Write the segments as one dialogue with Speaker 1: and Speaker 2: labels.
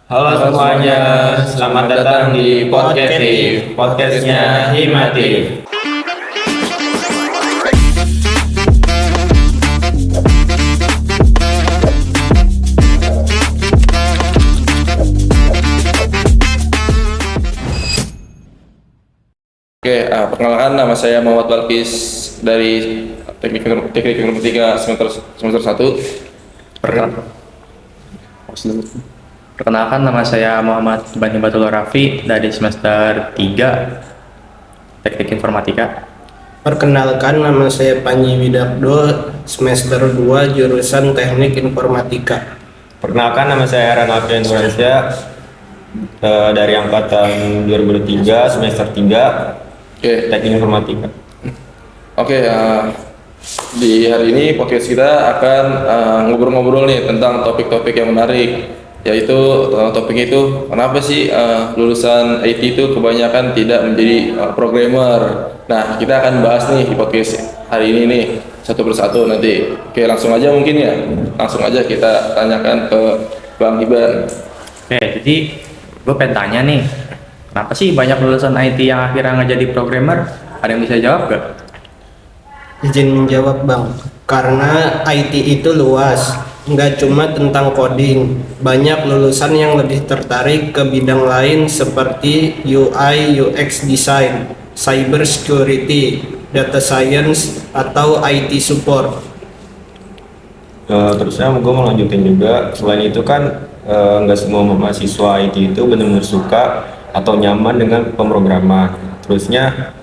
Speaker 1: Halo semuanya, selamat datang di podcastnya Himatif.
Speaker 2: Oke, perkenalkan nama saya Muhammad Balkis dari Teknik Informatika semester 1.
Speaker 3: Perkenalkan, nama saya Muhammad Bani Batul Rafi dari semester 3 Teknik Informatika.
Speaker 4: Perkenalkan, nama saya Panji Widakdo, semester 2 jurusan Teknik Informatika.
Speaker 1: Perkenalkan, nama saya Rana Indonesia dari angkatan 2003 semester 3 Teknik Informatika.
Speaker 2: Oke, di hari ini podcast kita akan ngobrol-ngobrol nih tentang topik-topik yang menarik, yaitu topik itu kenapa sih lulusan IT itu kebanyakan tidak menjadi programmer. Nah, kita akan bahas nih di podcast hari ini nih satu persatu nanti. Oke, langsung aja mungkin ya. Langsung aja kita tanyakan ke Bang Iban.
Speaker 3: Oke, jadi gue pengen tanya nih, kenapa sih banyak lulusan IT yang akhirnya nggak jadi programmer? Ada yang bisa jawab gak?
Speaker 4: Izin menjawab, Bang. Karena IT itu luas, nggak cuma tentang coding. Banyak lulusan yang lebih tertarik ke bidang lain seperti UI, UX design, cyber security, data science, atau IT support.
Speaker 1: Terusnya gue mau lanjutin juga, selain itu kan nggak semua mahasiswa IT itu benar-benar suka atau nyaman dengan pemrograman. Terusnya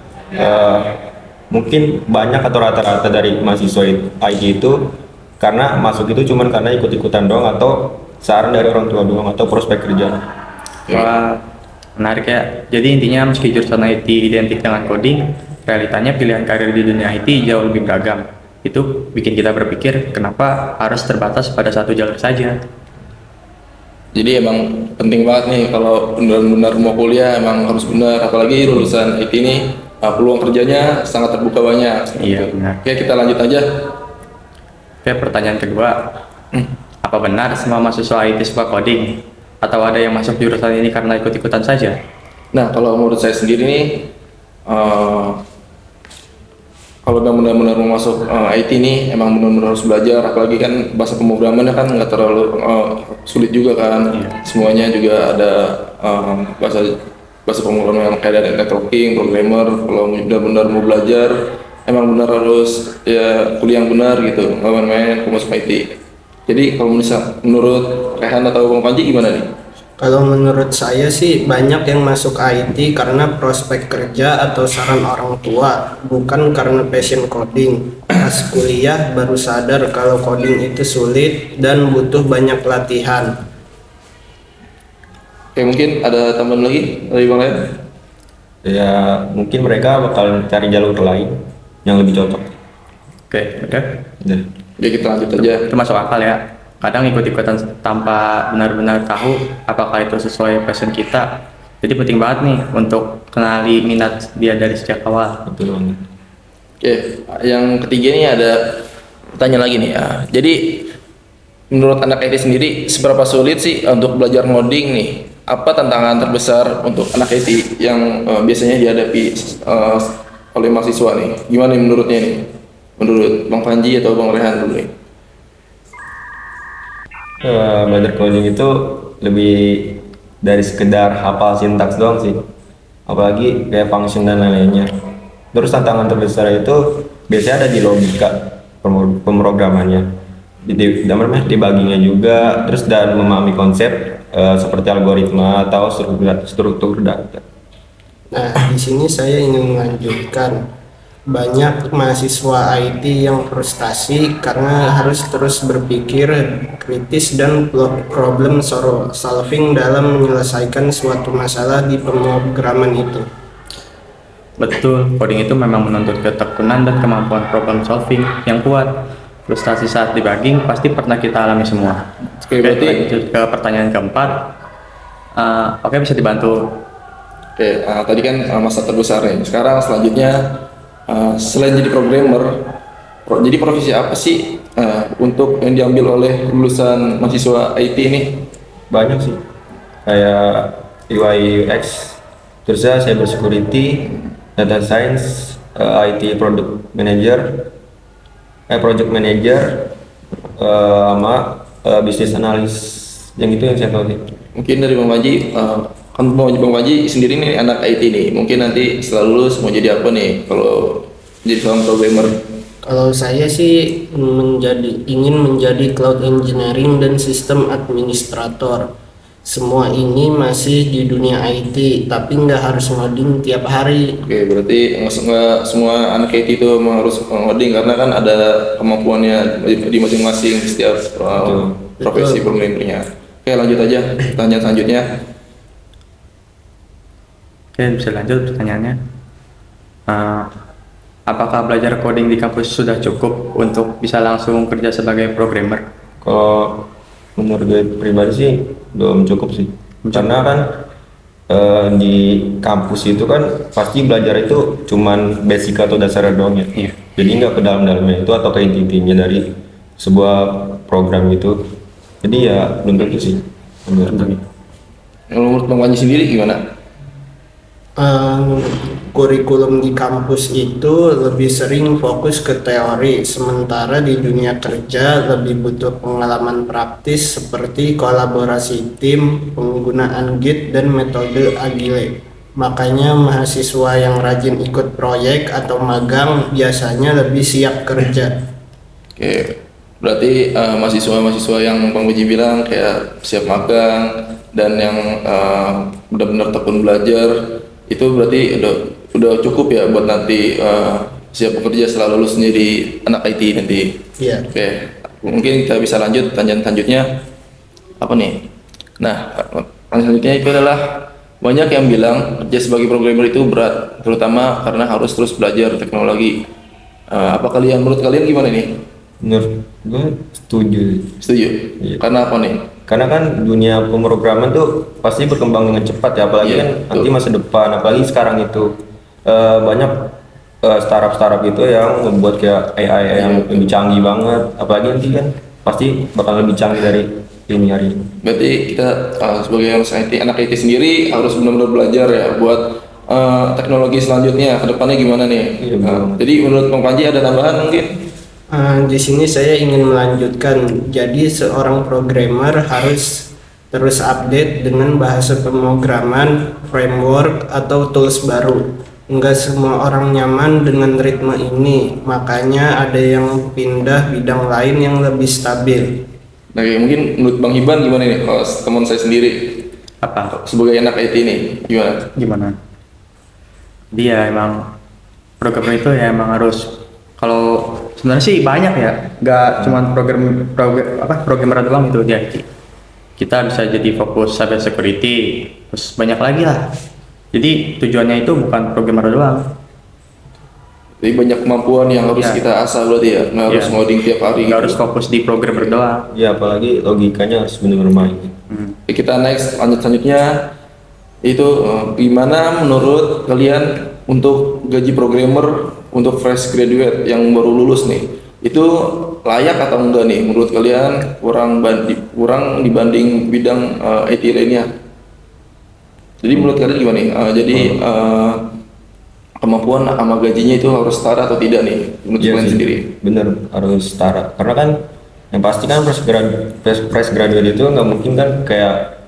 Speaker 1: mungkin banyak atau rata-rata dari mahasiswa IT itu karena masuk itu cuman karena ikut-ikutan doang atau saran dari orang tua doang atau prospek kerja.
Speaker 3: Wah, menarik ya. Jadi intinya meski jurusan IT identik dengan coding, realitanya pilihan karir di dunia IT jauh lebih beragam. Itu bikin kita berpikir kenapa harus terbatas pada satu jalur saja.
Speaker 2: Jadi emang penting banget nih kalau benar-benar mau kuliah emang harus benar, apalagi lulusan IT ini peluang kerjanya sangat terbuka banyak.
Speaker 3: Iya, benar.
Speaker 2: Oke, kita lanjut aja.
Speaker 3: Oke, pertanyaan kedua. Apa benar semua mahasiswa IT suka coding? Atau ada yang masuk jurusan ini karena ikut-ikutan saja?
Speaker 2: Nah, kalau menurut saya sendiri nih, kalau benar-benar mau masuk IT nih, emang benar-benar harus belajar. Apalagi kan bahasa pemrogramannya kan nggak terlalu sulit juga kan.
Speaker 3: Iya.
Speaker 2: Semuanya juga ada bahasa pemrograman yang kayak ada networking, programmer. Kalau benar-benar mau belajar, emang benar harus ya kuliah yang benar gitu, nggak main-main masuk IT. Jadi kalau menurut Rehan atau Bang Panji gimana nih?
Speaker 4: Kalau menurut saya sih banyak yang masuk IT karena prospek kerja atau saran orang tua, bukan karena passion coding. Pas kuliah baru sadar kalau coding itu sulit dan butuh banyak latihan.
Speaker 2: Oke, mungkin ada tambahan lagi dari Bang Rehan?
Speaker 1: Ya mungkin mereka bakal cari jalur lain yang lebih cocok.
Speaker 3: Oke, udah.
Speaker 1: Ya.
Speaker 2: Ya kita lanjut aja.
Speaker 3: Itu masuk akal ya. Kadang ikut-ikutan tanpa benar-benar tahu apakah itu sesuai passion kita. Jadi penting banget nih untuk kenali minat dia dari sejak awal.
Speaker 1: Betul banget.
Speaker 2: Oke, yang ketiga nih ada pertanyaan lagi nih. Jadi menurut anak IT sendiri seberapa sulit sih untuk belajar ngoding nih? Apa tantangan terbesar untuk anak IT yang biasanya dihadapi oleh mahasiswa nih? Gimana nih menurutnya nih? Menurut Bang Panji atau Bang Rehan dulu nih?
Speaker 1: Belajar coding itu lebih dari sekedar hafal sintaks doang sih, apalagi kayak function dan lain-lainnya. Terus tantangan terbesar itu biasanya ada di logika pemrogramannya, debuggingnya juga, terus dan memahami konsep seperti algoritma atau struktur data.
Speaker 4: Nah, di sini saya ingin melanjutkan. Banyak mahasiswa IT yang frustasi karena harus terus berpikir kritis dan problem solving dalam menyelesaikan suatu masalah di pemrograman itu.
Speaker 3: Betul, coding itu memang menuntut ketekunan dan kemampuan problem solving yang kuat. Frustasi saat debugging pasti pernah kita alami semua.
Speaker 2: Oke, berarti
Speaker 3: lanjut ke pertanyaan keempat. Oke, bisa dibantu.
Speaker 2: Oke, tadi kan masa terbesar nih. Sekarang selanjutnya selain jadi programmer, jadi profesi apa sih untuk yang diambil oleh lulusan mahasiswa IT ini?
Speaker 1: Banyak sih. kayak UI UX, terus ya cyber security, data science, IT project manager, sama business analyst. Yang itu yang saya tahu sih.
Speaker 2: Mungkin dari Bang Panji, kan Bang Panji sendiri nih anak IT nih, mungkin nanti setelah lulus mau jadi apa nih kalau jadi seorang programmer?
Speaker 4: Kalau saya sih ingin menjadi cloud engineering dan sistem administrator. Semua ini masih di dunia IT, tapi nggak harus ngoding tiap hari.
Speaker 2: Oke, berarti nggak semua anak IT itu memang harus ngoding karena kan ada kemampuannya di masing-masing setiap profesi programmernya. Oke, lanjut aja pertanyaan selanjutnya.
Speaker 3: Oke, bisa lanjut pertanyaannya. Apakah belajar coding di kampus sudah cukup untuk bisa langsung kerja sebagai programmer?
Speaker 1: Kalau menurut gue pribadi sih belum cukup sih, karena kan di kampus itu kan pasti belajar itu cuman basic atau dasar doang ya.
Speaker 3: Iya.
Speaker 1: Jadi nggak ke dalam-dalamnya itu atau ke inti-intinya dari sebuah program itu. Jadi ya belum tentu sih menurut gue.
Speaker 2: Menurut Bang Panji sendiri gimana?
Speaker 4: Kurikulum di kampus itu lebih sering fokus ke teori, sementara di dunia kerja lebih butuh pengalaman praktis seperti kolaborasi tim, penggunaan Git, dan metode Agile. Makanya mahasiswa yang rajin ikut proyek atau magang biasanya lebih siap kerja.
Speaker 2: Oke, berarti mahasiswa-mahasiswa yang Bang Panji bilang kayak siap magang dan yang benar-benar tekun belajar itu berarti udah cukup ya buat nanti siap bekerja setelah lulus menjadi anak IT nanti.
Speaker 4: Iya.
Speaker 2: Oke, mungkin kita bisa lanjut pertanyaan selanjutnya apa nih? Nah, pertanyaan selanjutnya itu adalah banyak yang bilang kerja sebagai programmer itu berat, terutama karena harus terus belajar teknologi. Menurut kalian gimana nih?
Speaker 1: Menurut gue setuju.
Speaker 2: Setuju?
Speaker 1: Iya.
Speaker 2: Karena apa nih?
Speaker 1: Karena kan dunia pemrograman tuh pasti berkembang dengan cepat ya, apalagi
Speaker 2: Iya,
Speaker 1: kan
Speaker 2: betul.
Speaker 1: nanti masa depan, apalagi sekarang itu banyak startup itu yang membuat kayak AI yang lebih canggih banget, apalagi nanti kan pasti bakal lebih canggih dari ini hari ini.
Speaker 2: Berarti kita sebagai anak IT sendiri harus benar-benar belajar ya buat teknologi selanjutnya ke depannya gimana nih?
Speaker 1: Iya, betul.
Speaker 2: Jadi menurut Bang Panji ada tambahan mungkin?
Speaker 4: Di sini saya ingin melanjutkan. Jadi seorang programmer harus terus update dengan bahasa pemrograman, framework, atau tools baru. Enggak semua orang nyaman dengan ritme ini, makanya ada yang pindah bidang lain yang lebih stabil.
Speaker 2: Nah, mungkin menurut Bang Hiban gimana nih? Kalau teman saya sendiri
Speaker 3: Apa?
Speaker 2: sebagai anak IT ini gimana?
Speaker 3: Gimana? Dia emang programmer itu ya emang harus, kalau sebenarnya sih banyak ya, nggak cuma programmer doang itu di IT. Kita bisa jadi fokus cyber security, terus banyak lagi lah. Jadi tujuannya itu bukan programmer doang.
Speaker 2: Jadi banyak kemampuan yang harus
Speaker 3: Iya.
Speaker 2: kita asah berarti ya, nggak harus
Speaker 3: Iya.
Speaker 2: ngoding tiap hari.
Speaker 3: Nggak harus fokus di programmer doang.
Speaker 1: Ya apalagi logikanya harus benar-benar main.
Speaker 2: Oke, kita next lanjut selanjutnya itu gimana menurut kalian untuk gaji programmer untuk fresh graduate yang baru lulus nih, itu layak atau enggak nih menurut kalian, kurang dibanding bidang IT lainnya? Jadi menurut kalian gimana nih? Kemampuan sama gajinya itu harus setara atau tidak nih menurut
Speaker 1: Iya
Speaker 2: kalian
Speaker 1: sih,
Speaker 2: sendiri?
Speaker 1: bener harus setara. Karena kan yang pasti kan fresh graduate itu nggak mungkin kan kayak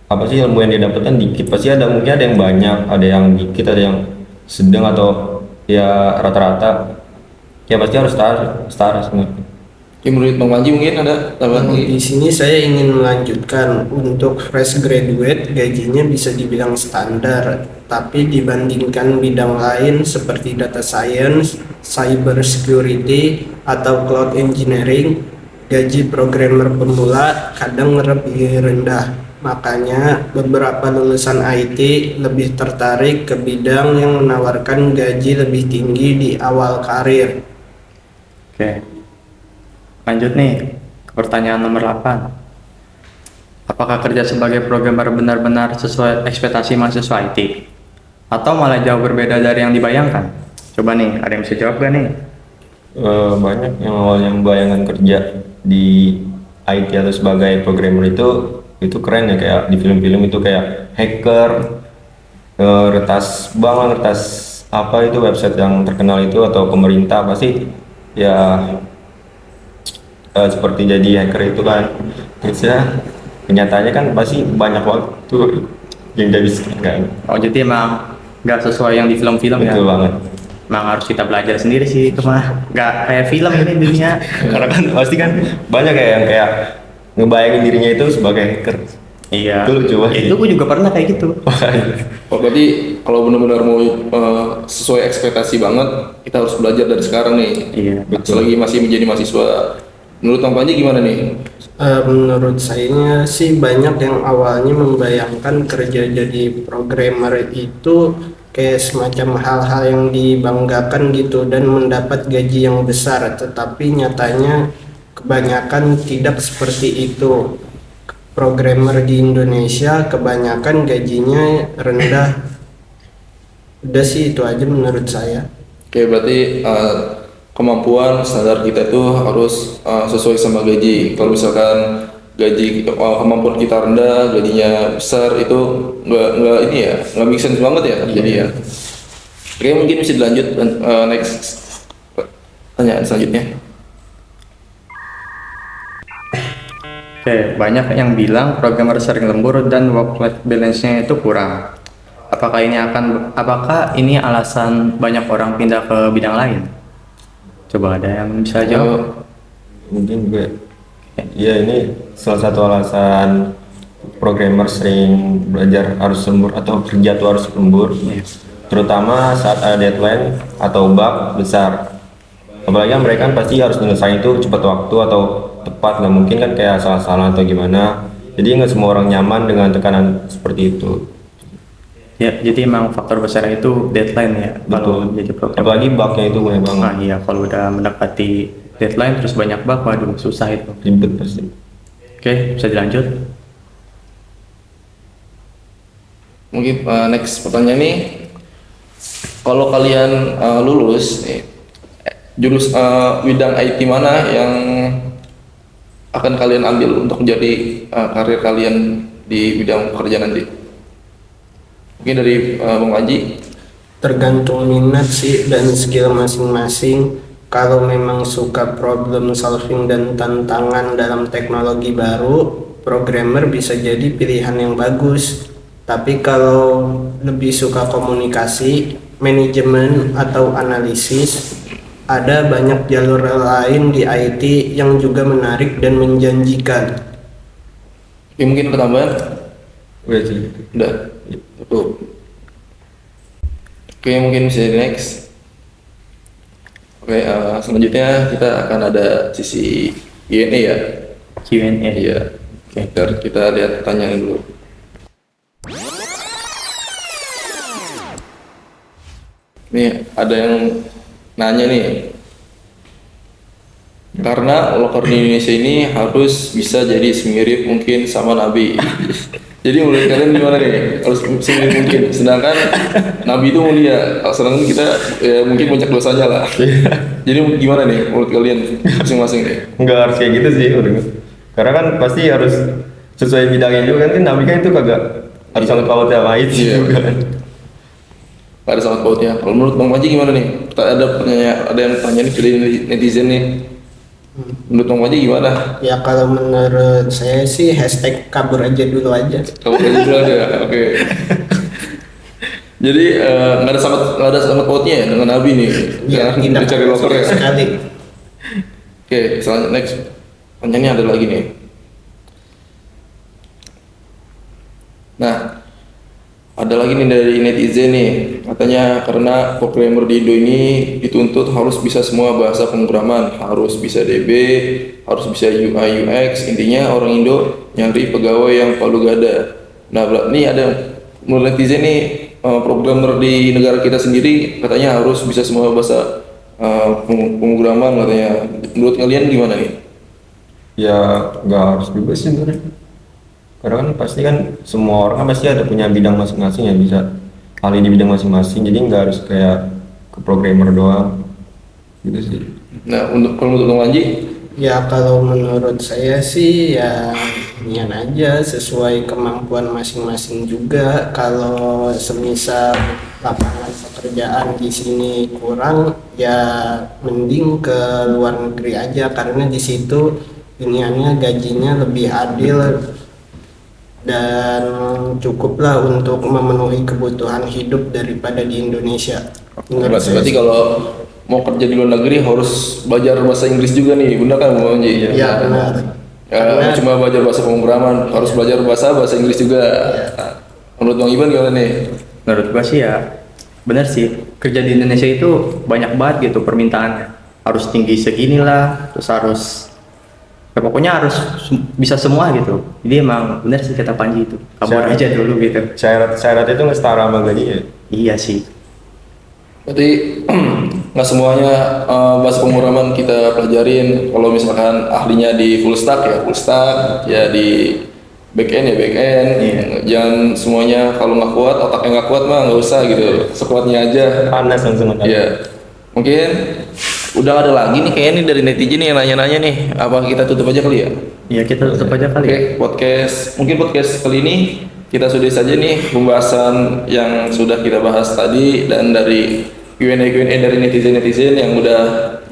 Speaker 1: apa sih ilmu yang dia dapatkan dikit, pasti ada mungkin ada yang banyak, ada yang dikit, ada yang sedang atau ya rata-rata. Ya pasti harus setara semua.
Speaker 2: Oke, menurut Bang Panji mungkin ada tambahan lagi?
Speaker 4: Di sini saya ingin melanjutkan, untuk fresh graduate gajinya bisa dibilang standar, tapi dibandingkan bidang lain seperti data science, cyber security, atau cloud engineering, gaji programmer pemula kadang lebih rendah. Makanya beberapa lulusan IT lebih tertarik ke bidang yang menawarkan gaji lebih tinggi di awal karir.
Speaker 3: Oke. Lanjut nih ke pertanyaan nomor 8. Apakah kerja sebagai programmer benar-benar sesuai ekspektasi mahasiswa IT? Atau malah jauh berbeda dari yang dibayangkan? Coba nih, ada yang bisa jawab gak nih?
Speaker 1: Banyak yang awalnya membayangkan kerja di IT atau sebagai programmer itu itu keren ya, kayak di film-film itu kayak hacker, retas bank, retas apa itu website yang terkenal itu atau pemerintah pasti ya seperti jadi hacker itu kan. Terus ya kenyataannya kan pasti banyak waktu yang dihabiskan kan.
Speaker 3: Oh jadi emang nggak sesuai yang di film-film ya?
Speaker 1: Betul banget.
Speaker 3: Emang harus kita belajar sendiri sih itu mah, nggak kayak film ini dunia.
Speaker 1: Karena kan pasti kan banyak kayak yang kayak ngebayangin dirinya itu sebagai hacker.
Speaker 3: Iya.
Speaker 1: Itu lucu banget.
Speaker 3: Itu gue juga pernah kayak gitu.
Speaker 2: Oh, berarti kalau benar-benar mau sesuai ekspektasi banget, kita harus belajar dari sekarang nih.
Speaker 3: Iya.
Speaker 2: Selagi masih menjadi mahasiswa. Menurut Bang Panji gimana nih?
Speaker 4: Menurut saya sih banyak yang awalnya membayangkan kerja jadi programmer itu kayak semacam hal-hal yang dibanggakan gitu dan mendapat gaji yang besar, tetapi nyatanya kebanyakan tidak seperti itu. Programmer di Indonesia kebanyakan gajinya rendah. Udah sih itu aja menurut saya.
Speaker 2: Oke, berarti kemampuan standar kita itu harus sesuai sama gaji. Kalau misalkan gaji kemampuan kita rendah, gajinya besar itu nggak ini ya, nggak make sense banget ya. Jadi ya. Oke, mungkin bisa dilanjut next pertanyaan selanjutnya.
Speaker 3: Oke, banyak yang bilang programmer sering lembur dan work-life balance-nya itu kurang. Apakah ini alasan banyak orang pindah ke bidang lain? Coba ada yang bisa jawab?
Speaker 1: Mungkin gue ya ini salah satu alasan programmer sering belajar harus lembur atau kerja tuh harus lembur, terutama saat ada deadline atau bug besar. Apalagi kan mereka kan pasti harus menyelesaikan itu cepat waktu atau tepat, nggak mungkin kan kayak salah-salah atau gimana. Jadi nggak semua orang nyaman dengan tekanan seperti itu.
Speaker 3: Ya, jadi emang faktor besar itu deadline ya. Kalau jadi programmer.
Speaker 1: Apalagi bugnya itu banyak banget,
Speaker 3: Nah iya, kalau udah mendekati deadline terus banyak bug, waduh susah itu.
Speaker 1: ribet pasti.
Speaker 3: Oke, bisa dilanjut?
Speaker 2: Mungkin next pertanyaan nih, kalau kalian lulus nih, jurus bidang IT mana yang akan kalian ambil untuk menjadi karir kalian di bidang pekerjaan nanti? Mungkin dari Bang Panji.
Speaker 4: Tergantung minat sih dan skill masing-masing. Kalau memang suka problem solving dan tantangan dalam teknologi baru, programmer bisa jadi pilihan yang bagus. Tapi kalau lebih suka komunikasi, manajemen atau analisis, ada banyak jalur lain di IT yang juga menarik dan menjanjikan.
Speaker 2: Oke, mungkin pertambahan
Speaker 1: Udah sih.
Speaker 2: udah. Tuh. Oke, mungkin bisa di next. Oke, selanjutnya kita akan ada sisi Q&A ya.
Speaker 3: Q&A.
Speaker 2: Iya.
Speaker 3: Oke.
Speaker 2: Ntar kita lihat pertanyaan dulu. Nih, ada yang nanya nih. Karena loker di Indonesia ini harus bisa jadi semirip mungkin sama Nabi. Jadi menurut kalian gimana nih? Harus semirip mungkin. Sedangkan Nabi itu mulia. Sedangkan kita ya, mungkin banyak dosanya lah. Jadi gimana nih menurut kalian masing-masing nih?
Speaker 1: Nggak harus kayak gitu sih menurut gue. Karena kan pasti harus sesuai bidangnya juga kan Nabi kan itu kagak harus sangkut pautnya sama IT
Speaker 2: Iya.
Speaker 1: juga kan.
Speaker 2: Gak ada sangkut pautnya. Kalau menurut Bang Panji gimana nih? Ada yang tanya nih dari netizen nih. Menurut Bang Panji gimana?
Speaker 4: Ya kalau menurut saya sih hashtag kabur aja dulu aja.
Speaker 2: Kamu kayak gitu aja, oke. Jadi nggak ada sangkut pautnya ya dengan Nabi nih.
Speaker 4: Ya,
Speaker 2: Udah cari loker ya.
Speaker 4: sekali.
Speaker 2: Oke, selanjutnya next. Pertanyaannya ada lagi nih. Nah, ada lagi nih dari netizen nih. Katanya karena programmer di Indo ini dituntut harus bisa semua bahasa pemrograman, harus bisa DB, harus bisa UI UX. Intinya orang Indo nyari pegawai yang palu gada. Nah, ini ada menurut netizen nih programmer di negara kita sendiri katanya harus bisa semua bahasa pemrograman katanya. Menurut kalian gimana nih?
Speaker 1: Ya nggak harus juga sih sebenarnya. Karena kan pasti kan semua orang kan pasti ada punya bidang masing-masing yang bisa ahli di bidang masing-masing. Jadi nggak harus kayak ke programmer doang gitu sih.
Speaker 2: Nah, kalau untuk Bang Panji,
Speaker 4: Ya kalau menurut saya sih ya inian aja sesuai kemampuan masing-masing juga. Kalau semisal lapangan pekerjaan di sini kurang, ya mending ke luar negeri aja karena di situ iniannya gajinya lebih adil dan cukuplah untuk memenuhi kebutuhan hidup daripada di Indonesia. Menurut saya
Speaker 2: Berarti
Speaker 4: sih.
Speaker 2: kalau mau kerja di luar negeri harus belajar bahasa Inggris juga nih, benar kan Bang Panji?
Speaker 4: Ya benar.
Speaker 2: Ya,
Speaker 4: Karena
Speaker 2: nggak cuma belajar bahasa pemrograman, harus belajar bahasa Inggris juga. Nah, menurut Bang Iban gimana nih?
Speaker 3: Menurut gua sih ya bener sih, kerja di Indonesia itu banyak banget gitu permintaannya, harus tinggi segini lah, terus harus ya pokoknya harus bisa semua gitu. Jadi emang bener sih kata Panji itu, kabur
Speaker 1: Syarat-
Speaker 3: aja dulu gitu.
Speaker 1: Syarat itu nggak setara sama gajinya.
Speaker 3: Iya sih.
Speaker 2: Berarti nggak semuanya bahasa pemrograman kita pelajarin. Kalau misalkan ahlinya di full stack ya di back end ya back end.
Speaker 3: Iya.
Speaker 2: Jangan semuanya kalau nggak kuat, otaknya nggak kuat mah nggak usah gitu. Sekuatnya aja.
Speaker 1: Panas langsung.
Speaker 2: Iya. Mungkin udah ada lagi nih kayaknya nih dari netizen nih yang nanya-nanya nih. Apa kita tutup aja kali ya?
Speaker 3: Iya kita tutup aja kali ya.
Speaker 2: Oke, podcast kali ini kita sudah saja nih pembahasan yang sudah kita bahas tadi dan dari Q&A dari netizen yang udah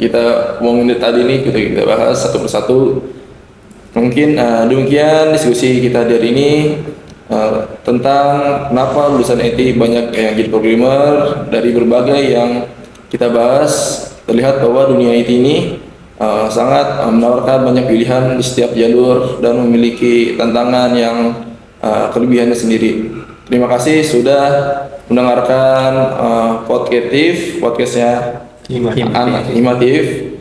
Speaker 2: kita omongin tadi nih kita bahas satu persatu. Mungkin demikian diskusi kita di hari ini tentang kenapa lulusan IT banyak yang jadi programmer. Dari berbagai yang kita bahas terlihat bahwa dunia IT ini sangat menawarkan banyak pilihan di setiap jalur dan memiliki tantangan yang kelebihannya sendiri. Terima kasih sudah mendengarkan podcastnya Anak Imatif.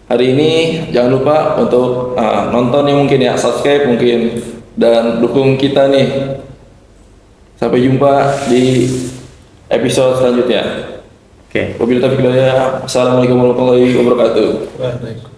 Speaker 2: Hari ini jangan lupa untuk nonton nih mungkin ya, subscribe mungkin dan dukung kita nih. Sampai jumpa di episode selanjutnya.
Speaker 3: Oke.
Speaker 2: Wabillahi taufiq wal hidayah. Assalamualaikum warahmatullahi wabarakatuh.
Speaker 4: Waalaikumsalam.